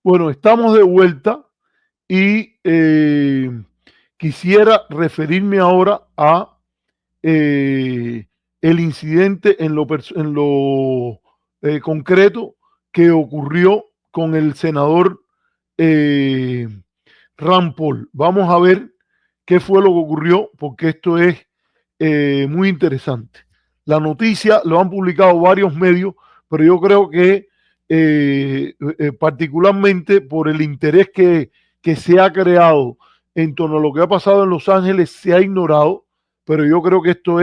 Bueno, estamos de vuelta y quisiera referirme ahora a el incidente en lo concreto que ocurrió con el senador eh, Rand Paul. Vamos a ver qué fue lo que ocurrió, porque esto es muy interesante. La noticia lo han publicado varios medios, pero yo creo que particularmente por el interés que se ha creado en torno a lo que ha pasado en Los Ángeles, se ha ignorado, pero yo creo que esto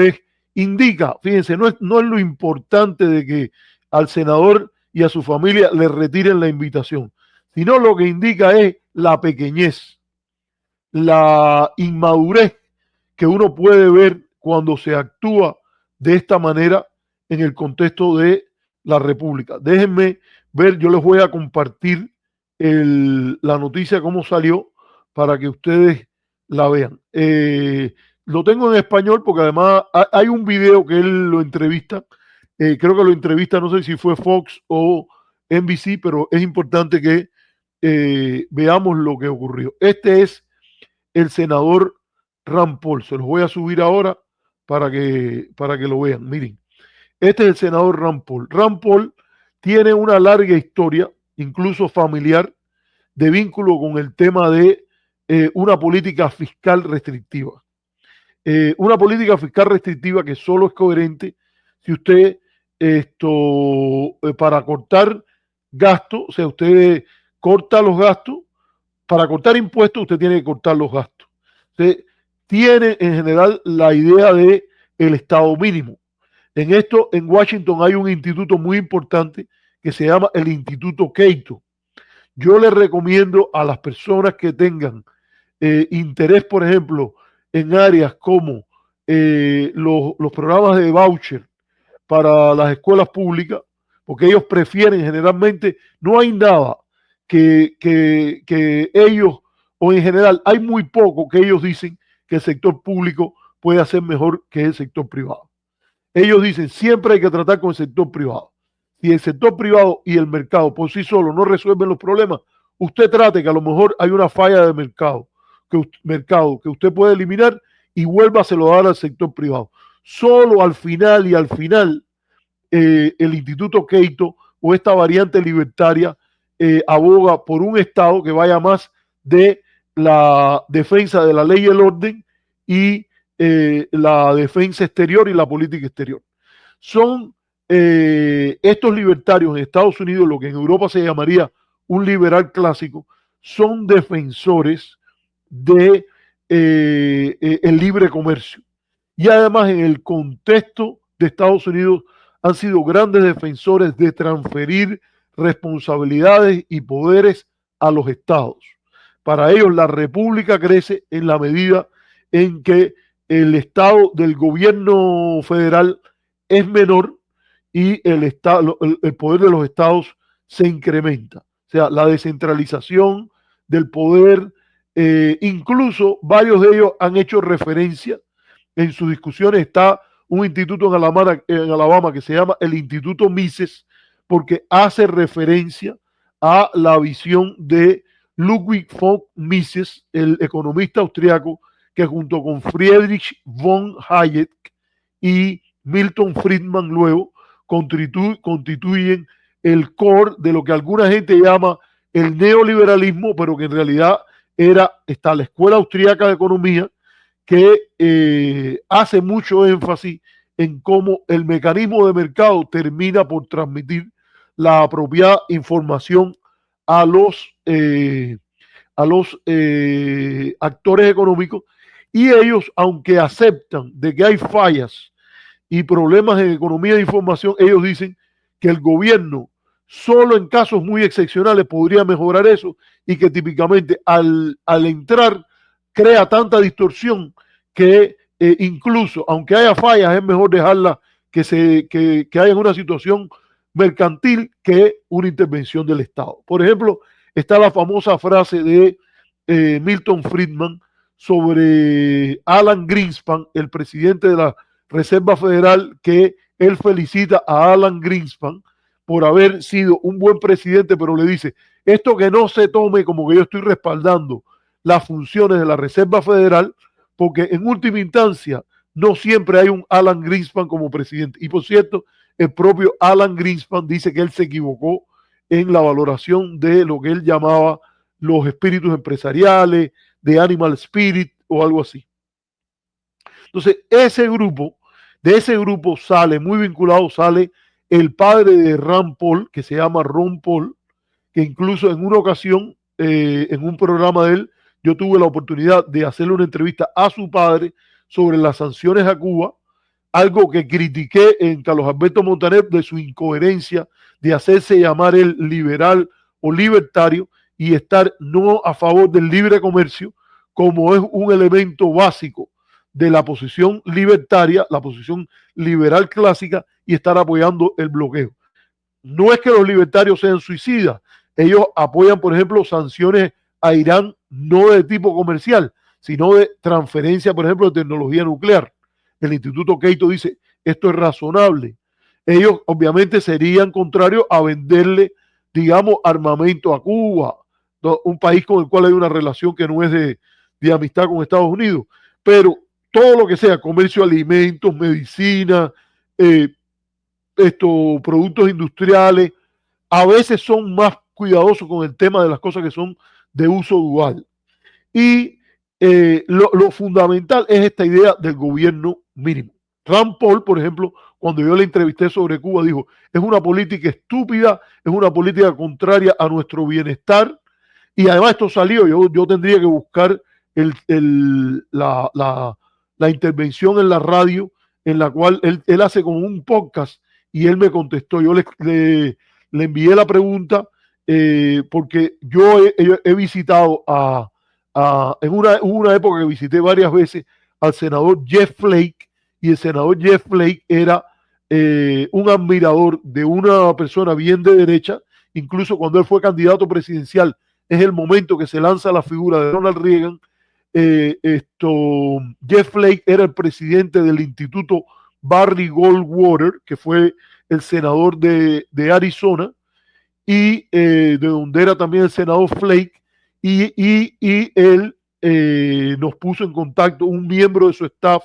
indica, fíjense, no es lo importante de que al senador y a su familia le retiren la invitación, sino lo que indica es la pequeñez, la inmadurez que uno puede ver cuando se actúa de esta manera en el contexto de la República. Déjenme ver, yo les voy a compartir la noticia cómo salió para que ustedes la vean. Lo tengo en español porque además hay un video que él lo entrevista, creo que lo entrevista, no sé si fue Fox o NBC, pero es importante que veamos lo que ocurrió. Este es el senador Rand Paul. Se los voy a subir ahora para que lo vean. Miren, este es el senador Rand Paul. Rand Paul tiene una larga historia, incluso familiar, de vínculo con el tema de una política fiscal restrictiva. Una política fiscal restrictiva que solo es coherente si usted para cortar gastos, o sea, usted corta los gastos, para cortar impuestos usted tiene que cortar los gastos. Usted tiene en general la idea de el Estado mínimo. En esto, en Washington hay un instituto muy importante que se llama el Instituto Cato. Yo le recomiendo a las personas que tengan interés, por ejemplo, en áreas como los programas de voucher para las escuelas públicas, porque ellos prefieren generalmente, no hay nada que ellos, o en general hay muy poco que ellos dicen que el sector público puede hacer mejor que el sector privado. Ellos dicen, siempre hay que tratar con el sector privado. Si el sector privado y el mercado por sí solo no resuelven los problemas, usted trate que a lo mejor hay una falla de mercado que usted puede eliminar y vuélvaselo a dar al sector privado. Solo al final el Instituto Cato o esta variante libertaria aboga por un Estado que vaya más de la defensa de la ley y el orden y la defensa exterior y la política exterior. Son estos libertarios en Estados Unidos, lo que en Europa se llamaría un liberal clásico, son defensores de el libre comercio. Y además en el contexto de Estados Unidos han sido grandes defensores de transferir responsabilidades y poderes a los estados. Para ellos la república crece en la medida en que el estado del gobierno federal es menor y el poder de los estados se incrementa. O sea, la descentralización del poder, incluso varios de ellos han hecho referencia en sus discusiones. Está un instituto en Alabama que se llama el Instituto Mises, porque hace referencia a la visión de Ludwig von Mises, el economista austriaco, que junto con Friedrich von Hayek y Milton Friedman luego constituyen el core de lo que alguna gente llama el neoliberalismo, pero que en realidad está la Escuela Austriaca de Economía, que hace mucho énfasis en cómo el mecanismo de mercado termina por transmitir la apropiada información a los actores económicos, y ellos, aunque aceptan de que hay fallas y problemas en economía de información, ellos dicen que el gobierno solo en casos muy excepcionales podría mejorar eso, y que típicamente al entrar crea tanta distorsión que incluso aunque haya fallas es mejor dejarla que haya una situación mercantil que una intervención del Estado. Por ejemplo, está la famosa frase de Milton Friedman sobre Alan Greenspan, el presidente de la Reserva Federal, que él felicita a Alan Greenspan por haber sido un buen presidente, pero le dice, esto que no se tome como que yo estoy respaldando las funciones de la Reserva Federal, porque en última instancia no siempre hay un Alan Greenspan como presidente. Y por cierto, el propio Alan Greenspan dice que él se equivocó en la valoración de lo que él llamaba los espíritus empresariales, de animal spirit o algo así. Entonces, de ese grupo sale, muy vinculado, sale el padre de Rand Paul, que se llama Ron Paul, que incluso en una ocasión, en un programa de él, yo tuve la oportunidad de hacerle una entrevista a su padre sobre las sanciones a Cuba, algo que critiqué en Carlos Alberto Montaner de su incoherencia de hacerse llamar el liberal o libertario y estar no a favor del libre comercio, como es un elemento básico de la posición libertaria, la posición liberal clásica, y estar apoyando el bloqueo. No es que los libertarios sean suicidas, ellos apoyan, por ejemplo, sanciones a Irán no de tipo comercial, sino de transferencia, por ejemplo, de tecnología nuclear. El Instituto Cato dice, esto es razonable. Ellos obviamente serían contrarios a venderle, digamos, armamento a Cuba, un país con el cual hay una relación que no es de amistad con Estados Unidos. Pero todo lo que sea comercio de alimentos, medicina, productos industriales, a veces son más cuidadosos con el tema de las cosas que son de uso dual. Y lo fundamental es esta idea del gobierno mínimo. Rand Paul, por ejemplo, cuando yo le entrevisté sobre Cuba, dijo, es una política estúpida, es una política contraria a nuestro bienestar, y además esto salió, yo tendría que buscar la intervención en la radio, en la cual él hace como un podcast, y él me contestó, yo le envié la pregunta, porque yo he visitado hubo una época que visité varias veces al senador Jeff Flake, y el senador Jeff Flake era un admirador de una persona bien de derecha, incluso cuando él fue candidato presidencial, es el momento que se lanza la figura de Ronald Reagan. Jeff Flake era el presidente del Instituto Barry Goldwater, que fue el senador de Arizona, y de donde era también el senador Flake, y él nos puso en contacto, un miembro de su staff,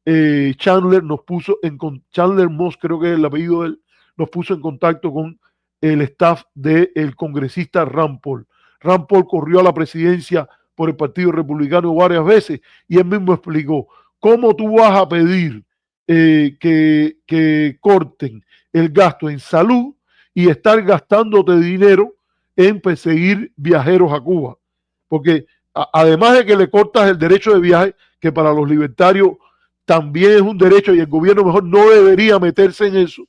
Chandler Chandler Moss, creo que es el apellido de él, nos puso en contacto con el staff del congresista Rand Paul. Rand Paul corrió a la presidencia por el Partido Republicano varias veces, y él mismo explicó, ¿cómo tú vas a pedir que corten el gasto en salud y estar gastándote dinero en perseguir viajeros a Cuba? Porque además de que le cortas el derecho de viaje, que para los libertarios también es un derecho y el gobierno mejor no debería meterse en eso,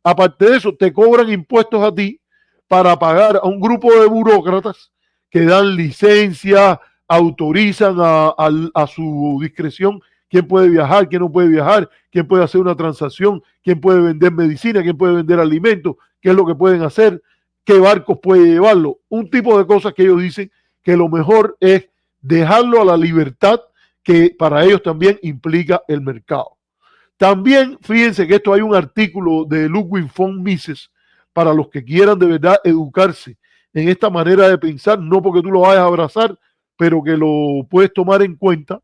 aparte de eso te cobran impuestos a ti para pagar a un grupo de burócratas que dan licencia, autorizan a su discreción quién puede viajar, quién no puede viajar, quién puede hacer una transacción, quién puede vender medicina, quién puede vender alimentos, qué es lo que pueden hacer, qué barcos puede llevarlo. Un tipo de cosas que ellos dicen que lo mejor es dejarlo a la libertad, que para ellos también implica el mercado. También, fíjense que esto hay un artículo de Ludwig von Mises para los que quieran de verdad educarse en esta manera de pensar, no porque tú lo vayas a abrazar, pero que lo puedes tomar en cuenta,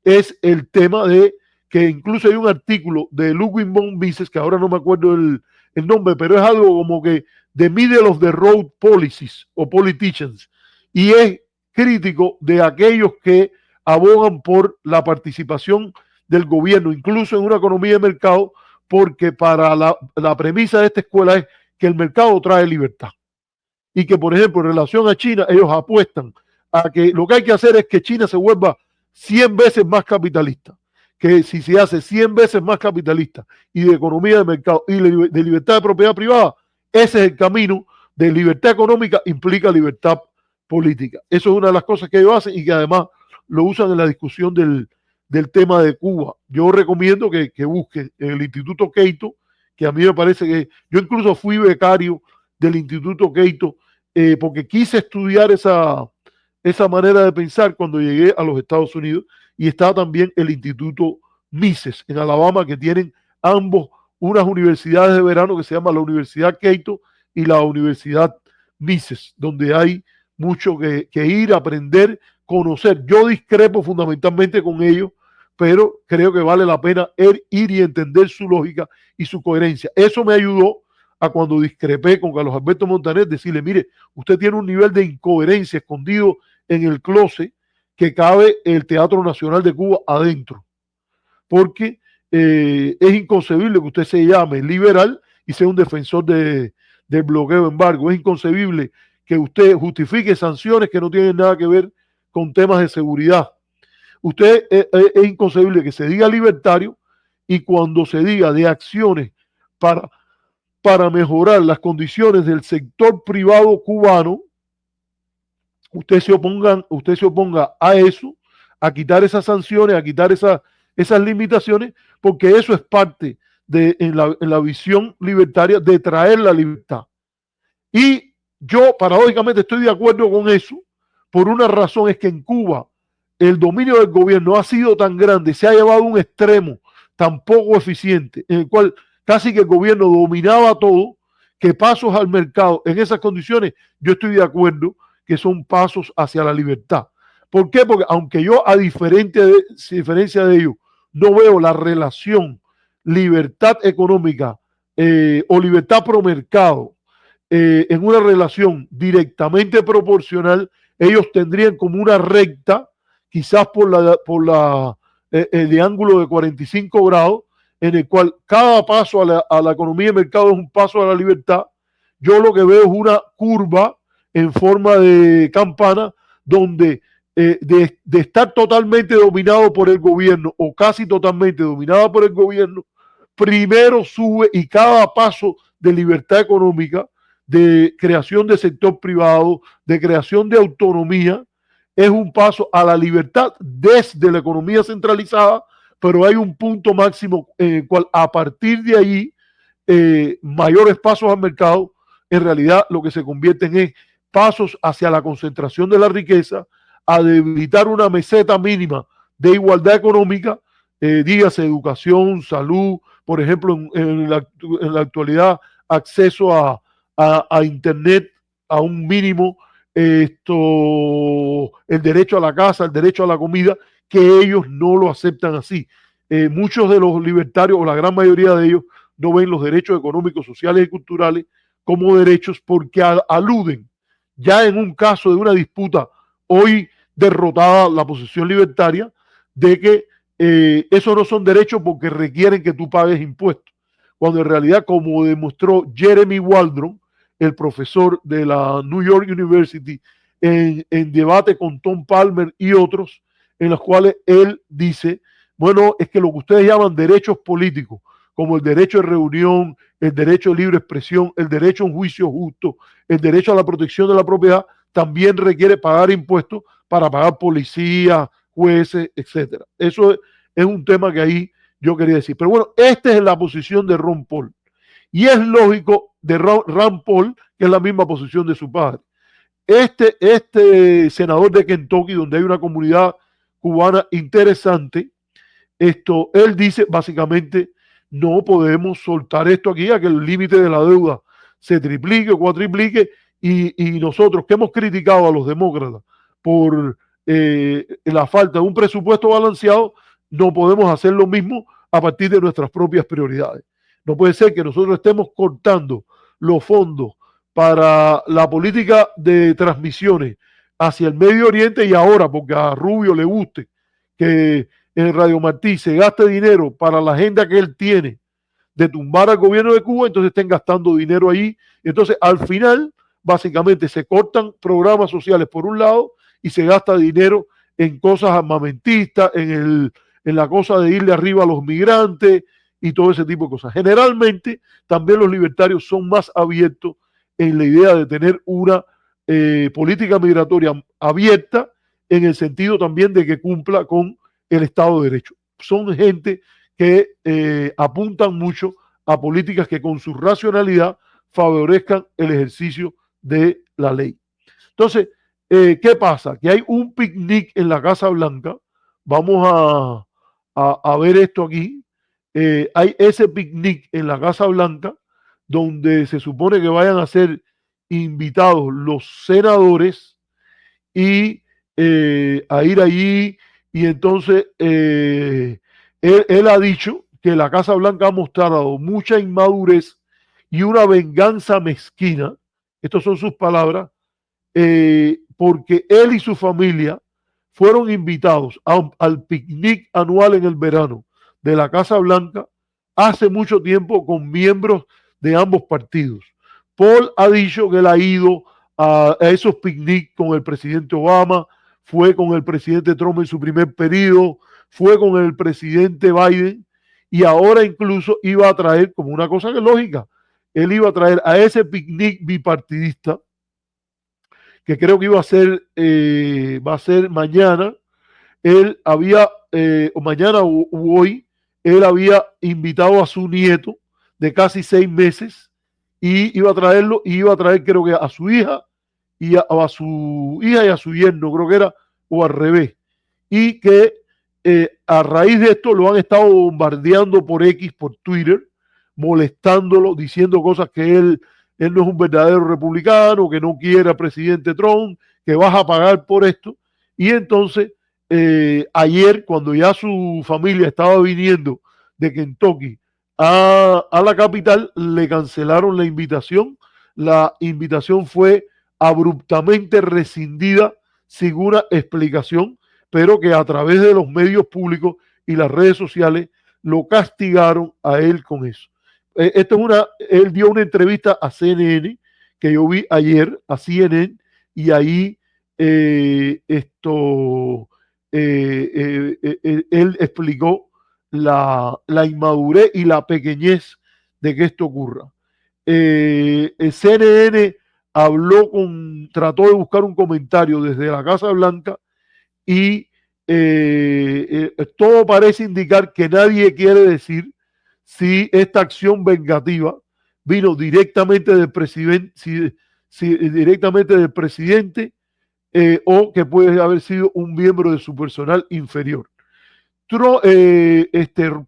es el tema de que incluso hay un artículo de Ludwig von Mises, que ahora no me acuerdo el nombre, pero es algo como que The Middle of the Road Policies o Politicians, y es crítico de aquellos que abogan por la participación del gobierno, incluso en una economía de mercado, porque para la premisa de esta escuela es que el mercado trae libertad. Y que, por ejemplo, en relación a China, ellos apuestan a que lo que hay que hacer es que China se vuelva 100 veces más capitalista. Que si se hace 100 veces más capitalista y de economía de mercado y de libertad de propiedad privada, ese es el camino de libertad económica, implica libertad política. Eso es una de las cosas que ellos hacen y que además lo usan en la discusión del tema de Cuba. Yo recomiendo que busquen en el Instituto Cato, que a mí me parece que yo incluso fui becario del Instituto Cato, porque quise estudiar esa manera de pensar cuando llegué a los Estados Unidos, y está también el Instituto Mises en Alabama, que tienen ambos unas universidades de verano que se llama la Universidad Keito y la Universidad Mises, donde hay mucho que ir, aprender, conocer. Yo discrepo fundamentalmente con ellos, pero creo que vale la pena ir y entender su lógica y su coherencia. Eso me ayudó a, cuando discrepé con Carlos Alberto Montaner, decirle, mire, usted tiene un nivel de incoherencia escondido en el closet que cabe el Teatro Nacional de Cuba adentro, porque es inconcebible que usted se llame liberal y sea un defensor del bloqueo embargo. Es inconcebible que usted justifique sanciones que no tienen nada que ver con temas de seguridad. Usted es inconcebible que se diga libertario y cuando se diga de acciones para mejorar las condiciones del sector privado cubano, usted se oponga a eso, a quitar esas sanciones, a quitar esas limitaciones, porque eso es parte en la visión libertaria de traer la libertad. Y yo paradójicamente estoy de acuerdo con eso, por una razón, es que en Cuba el dominio del gobierno ha sido tan grande, se ha llevado a un extremo tan poco eficiente, en el cual casi que el gobierno dominaba todo, que pasos al mercado en esas condiciones, yo estoy de acuerdo que son pasos hacia la libertad. ¿Por qué? Porque aunque yo, a diferencia de ellos, no veo la relación libertad económica o libertad pro mercado en una relación directamente proporcional, ellos tendrían como una recta, quizás el ángulo de 45 grados, en el cual cada paso a la economía de mercado es un paso a la libertad. Yo lo que veo es una curva en forma de campana, donde de estar totalmente dominado por el gobierno o casi totalmente dominado por el gobierno, primero sube y cada paso de libertad económica, de creación de sector privado, de creación de autonomía, es un paso a la libertad desde la economía centralizada, pero hay un punto máximo en el cual a partir de ahí mayores pasos al mercado, en realidad lo que se convierten es pasos hacia la concentración de la riqueza, a debilitar una meseta mínima de igualdad económica, dígase educación, salud, por ejemplo, en la actualidad, acceso a Internet a un mínimo, el derecho a la casa, el derecho a la comida, que ellos no lo aceptan así. Muchos de los libertarios, o la gran mayoría de ellos, no ven los derechos económicos, sociales y culturales como derechos porque aluden, ya en un caso de una disputa hoy derrotada la posición libertaria, de que esos no son derechos porque requieren que tú pagues impuestos. Cuando en realidad, como demostró Jeremy Waldron, el profesor de la New York University, en debate con Tom Palmer y otros, en los cuales él dice, bueno, es que lo que ustedes llaman derechos políticos, como el derecho de reunión, el derecho de libre expresión, el derecho a un juicio justo, el derecho a la protección de la propiedad, también requiere pagar impuestos para pagar policía, jueces, etcétera. Eso es un tema que ahí yo quería decir. Pero bueno, esta es la posición de Ron Paul. Y es lógico de Rand Paul, que es la misma posición de su padre. Este senador de Kentucky, donde hay una comunidad cubana interesante, él dice básicamente, no podemos soltar esto aquí a que el límite de la deuda se triplique o cuatriplique, y nosotros que hemos criticado a los demócratas por la falta de un presupuesto balanceado, no podemos hacer lo mismo a partir de nuestras propias prioridades. No puede ser que nosotros estemos cortando los fondos para la política de transmisiones hacia el Medio Oriente, y ahora, porque a Rubio le guste que en Radio Martí se gaste dinero para la agenda que él tiene de tumbar al gobierno de Cuba, entonces estén gastando dinero ahí. Entonces, al final, básicamente se cortan programas sociales por un lado y se gasta dinero en cosas armamentistas, en la cosa de irle arriba a los migrantes y todo ese tipo de cosas. Generalmente, también los libertarios son más abiertos en la idea de tener una política migratoria abierta, en el sentido también de que cumpla con el Estado de Derecho. Son gente que apuntan mucho a políticas que con su racionalidad favorezcan el ejercicio de la ley. Entonces, ¿qué pasa? Que hay un picnic en la Casa Blanca. Vamos a ver esto aquí. hay ese picnic en la Casa Blanca donde se supone que vayan a ser invitados los senadores y a ir allí. Y entonces él ha dicho que la Casa Blanca ha mostrado mucha inmadurez y una venganza mezquina, estas son sus palabras, porque él y su familia fueron invitados al picnic anual en el verano de la Casa Blanca hace mucho tiempo con miembros de ambos partidos. Paul ha dicho que él ha ido a esos picnics con el presidente Obama, fue con el presidente Trump en su primer periodo, fue con el presidente Biden y ahora incluso iba a traer, como una cosa que es lógica, él iba a traer a ese picnic bipartidista que creo que va a ser mañana. Él había, o mañana u hoy, él había invitado a su nieto de casi 6 meses y iba a traerlo, y iba a traer creo que a su hija a su hija y a su yerno, creo que era, o al revés. Y que a raíz de esto lo han estado bombardeando por X, por Twitter, molestándolo, diciendo cosas que él no es un verdadero republicano, que no quiere al presidente Trump, que vas a pagar por esto. Y entonces, ayer, cuando ya su familia estaba viniendo de Kentucky a la capital, le cancelaron la invitación. La invitación fue abruptamente rescindida sin una explicación, pero que a través de los medios públicos y las redes sociales lo castigaron a él con eso. Él dio una entrevista a CNN que yo vi ayer, a CNN, y ahí él explicó la inmadurez y la pequeñez de que esto ocurra. El CNN trató de buscar un comentario desde la Casa Blanca y todo parece indicar que nadie quiere decir si esta acción vengativa vino directamente del presidente, directamente del presidente o que puede haber sido un miembro de su personal inferior.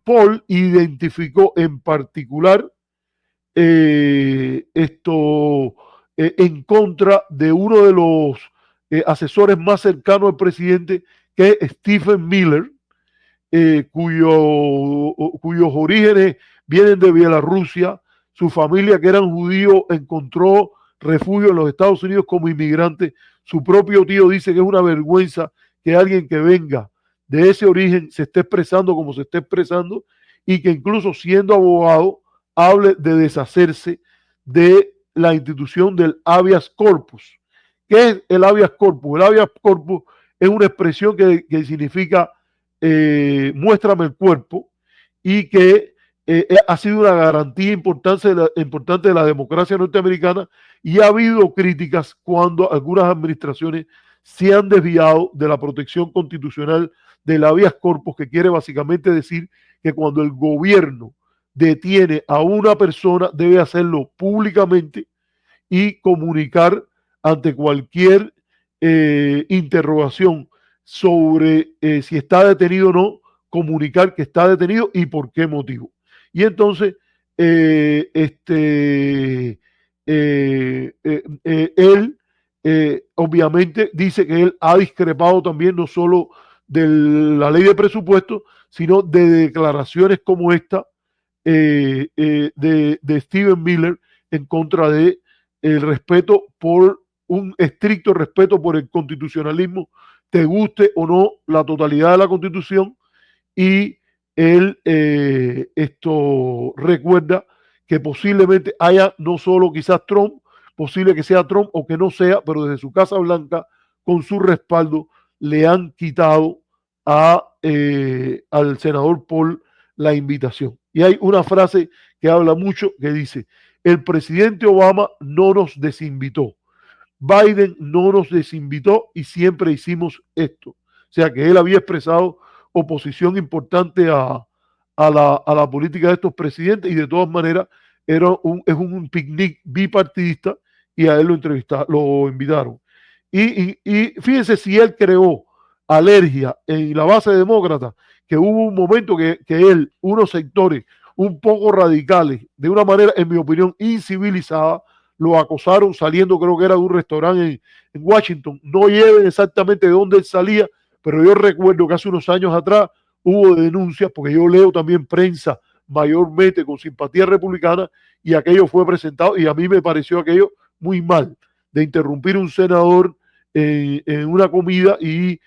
Paul identificó en particular en contra de uno de los asesores más cercanos al presidente, que es Stephen Miller, cuyos orígenes vienen de Bielorrusia. Su familia, que eran judíos, encontró refugio en los Estados Unidos como inmigrante. Su propio tío dice que es una vergüenza que alguien que venga de ese origen se esté expresando como se esté expresando, y que incluso siendo abogado hable de deshacerse de la institución del habeas corpus. ¿Qué es el habeas corpus? El habeas corpus es una expresión que significa muéstrame el cuerpo, y que ha sido una garantía importante de la democracia norteamericana, y ha habido críticas cuando algunas administraciones se han desviado de la protección constitucional del habeas corpus, que quiere básicamente decir que cuando el gobierno detiene a una persona debe hacerlo públicamente y comunicar ante cualquier interrogación sobre si está detenido o no, comunicar que está detenido y por qué motivo. Y entonces, él obviamente dice que él ha discrepado también no solo de la ley de presupuesto, sino de declaraciones como esta de Stephen Miller en contra de el respeto por un estricto respeto por el constitucionalismo, te guste o no la totalidad de la Constitución. Y él esto recuerda que posiblemente haya no solo quizás Trump, posible que sea Trump o que no sea, pero desde su Casa Blanca, con su respaldo, le han quitado al senador Paul la invitación. Y hay una frase que habla mucho que dice: el presidente Obama no nos desinvitó, Biden no nos desinvitó y siempre hicimos esto. O sea que él había expresado oposición importante a la política de estos presidentes, y de todas maneras es un picnic bipartidista y a él lo invitaron. Y fíjense si él creó alergia en la base demócrata, que hubo un momento que él, unos sectores un poco radicales, de una manera, en mi opinión, incivilizada, lo acosaron saliendo, creo que era de un restaurante en Washington. No lleven exactamente de dónde él salía, pero yo recuerdo que hace unos años atrás hubo denuncias, porque yo leo también prensa mayormente con simpatía republicana, y aquello fue presentado, y a mí me pareció aquello muy mal, de interrumpir un senador en una comida y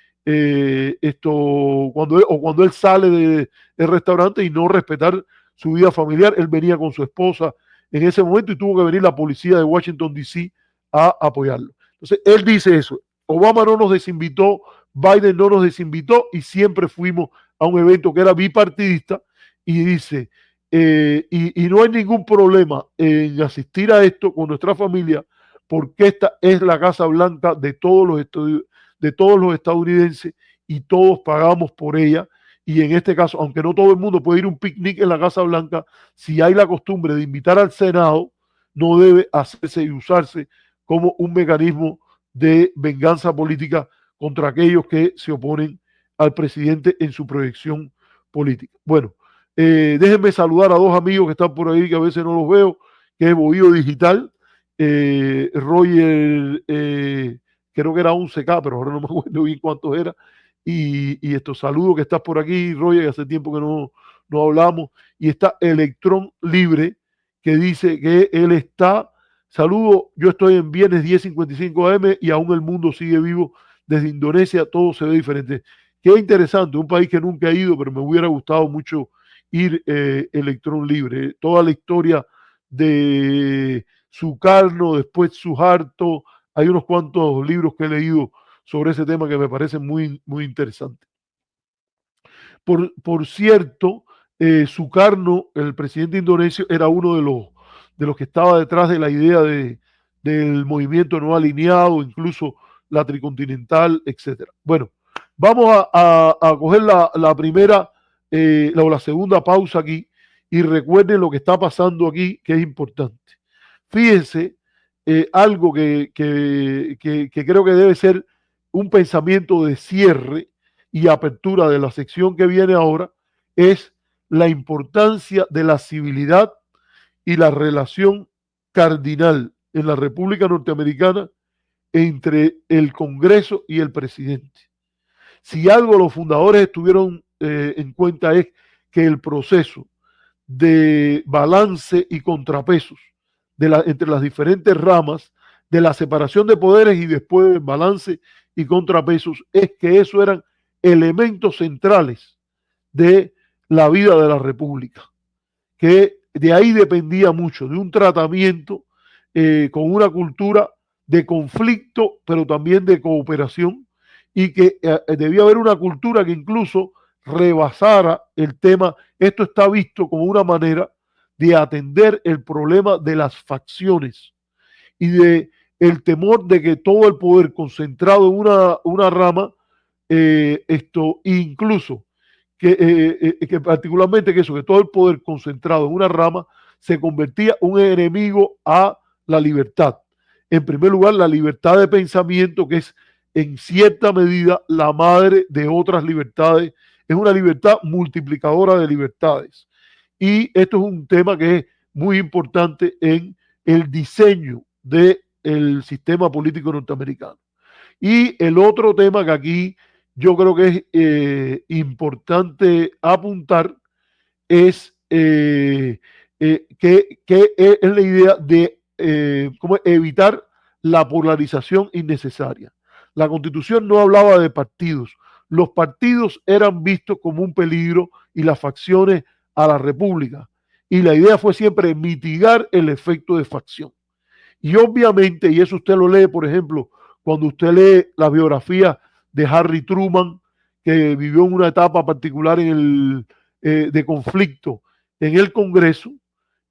cuando él sale del restaurante y no respetar su vida familiar. Él venía con su esposa en ese momento y tuvo que venir la policía de Washington, D.C. a apoyarlo. Entonces, él dice eso. Obama no nos desinvitó, Biden no nos desinvitó y siempre fuimos a un evento que era bipartidista, y dice, y no hay ningún problema en asistir a esto con nuestra familia, porque esta es la Casa Blanca de todos los estadounidenses y todos pagamos por ella. Y en este caso, aunque no todo el mundo puede ir a un picnic en la Casa Blanca, si hay la costumbre de invitar al Senado, no debe hacerse y usarse como un mecanismo de venganza política contra aquellos que se oponen al presidente en su proyección política. Bueno, déjenme saludar a dos amigos que están por ahí, que a veces no los veo, que es Bohío Digital, Roger, creo que era 11K, pero ahora no me acuerdo bien cuántos era, y estos saludos que estás por aquí, Roger, que hace tiempo que no hablamos, y está Electrón Libre, que dice que él está, saludo, yo estoy en Viernes 10:55 AM y aún el mundo sigue vivo, desde Indonesia todo se ve diferente. Qué interesante, un país que nunca he ido, pero me hubiera gustado mucho ir, Electrón Libre, toda la historia de Sukarno, después Suharto, hay unos cuantos libros que he leído sobre ese tema que me parece muy, muy interesante. Por cierto, Sukarno, el presidente indonesio, era uno de los que estaba detrás de la idea del movimiento no alineado, incluso la tricontinental, etcétera. Bueno, vamos a coger la primera o la segunda pausa aquí, y recuerden lo que está pasando aquí, que es importante. Fíjense, algo que creo que debe ser un pensamiento de cierre y apertura de la sección que viene ahora, es la importancia de la civilidad y la relación cardinal en la República Norteamericana entre el Congreso y el presidente. Si algo los fundadores estuvieron en cuenta, es que el proceso de balance y contrapesos entre las diferentes ramas, de la separación de poderes y después del balance y contrapesos, es que eso eran elementos centrales de la vida de la República, que de ahí dependía mucho de un tratamiento con una cultura de conflicto, pero también de cooperación, y que debía haber una cultura que incluso rebasara el tema. Esto está visto como una manera de atender el problema de las facciones y de el temor de que todo el poder concentrado en una rama, esto incluso que particularmente que todo el poder concentrado en una rama se convertía en un enemigo a la libertad. En primer lugar, la libertad de pensamiento, que es en cierta medida la madre de otras libertades, es una libertad multiplicadora de libertades. Y esto es un tema que es muy importante en el diseño del sistema político norteamericano. Y el otro tema que aquí yo creo que es importante apuntar es que es la idea de cómo evitar la polarización innecesaria. La Constitución no hablaba de partidos. Los partidos eran vistos como un peligro y las facciones a la República. Y la idea fue siempre mitigar el efecto de facción. Y obviamente, y eso usted lo lee, por ejemplo, cuando usted lee la biografía de Harry Truman, que vivió en una etapa particular de conflicto en el Congreso,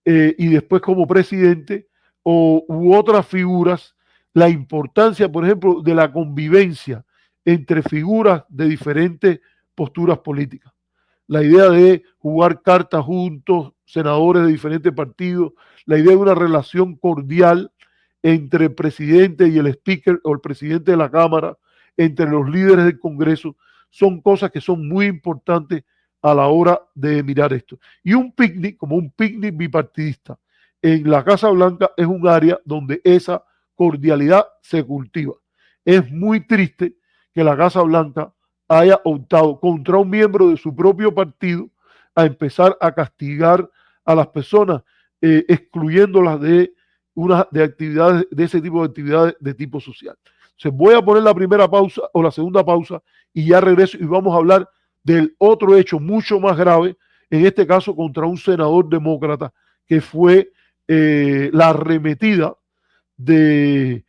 y después como presidente, u otras figuras, la importancia, por ejemplo, de la convivencia entre figuras de diferentes posturas políticas. La idea de jugar cartas juntos, senadores de diferentes partidos, la idea de una relación cordial entre el presidente y el speaker o el presidente de la Cámara, entre los líderes del Congreso, son cosas que son muy importantes a la hora de mirar esto. Y un picnic, como un picnic bipartidista, en la Casa Blanca es un área donde esa cordialidad se cultiva. Es muy triste que la Casa Blanca haya optado contra un miembro de su propio partido a empezar a castigar a las personas, excluyéndolas de actividades, de ese tipo de actividades de tipo social. Entonces voy a poner la primera pausa o la segunda pausa y ya regreso y vamos a hablar del otro hecho mucho más grave, en este caso contra un senador demócrata, que fue la arremetida de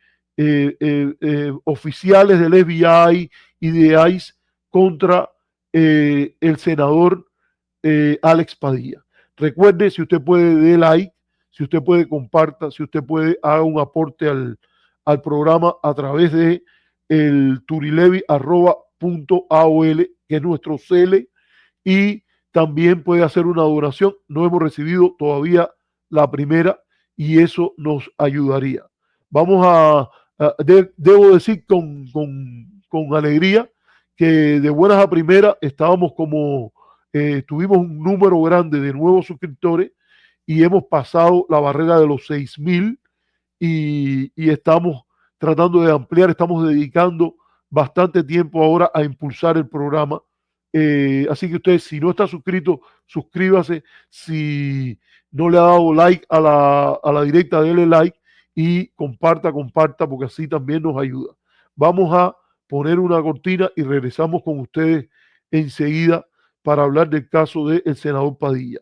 oficiales del FBI y de ICE contra el senador Alex Padilla. Recuerde, si usted puede, dé like, si usted puede, comparta, si usted puede, haga un aporte al programa a través de el turilevi@.aol, que es nuestro CL, y también puede hacer una donación. No hemos recibido todavía la primera y eso nos ayudaría. Vamos debo decir con alegría que de buenas a primeras estábamos como, tuvimos un número grande de nuevos suscriptores y hemos pasado la barrera de los 6.000 y estamos tratando de ampliar, estamos dedicando bastante tiempo ahora a impulsar el programa. Así que usted, si no está suscrito, suscríbase. Si no le ha dado like a la directa, déle like y comparta, porque así también nos ayuda. Vamos a poner una cortina y regresamos con ustedes enseguida para hablar del caso del senador Padilla.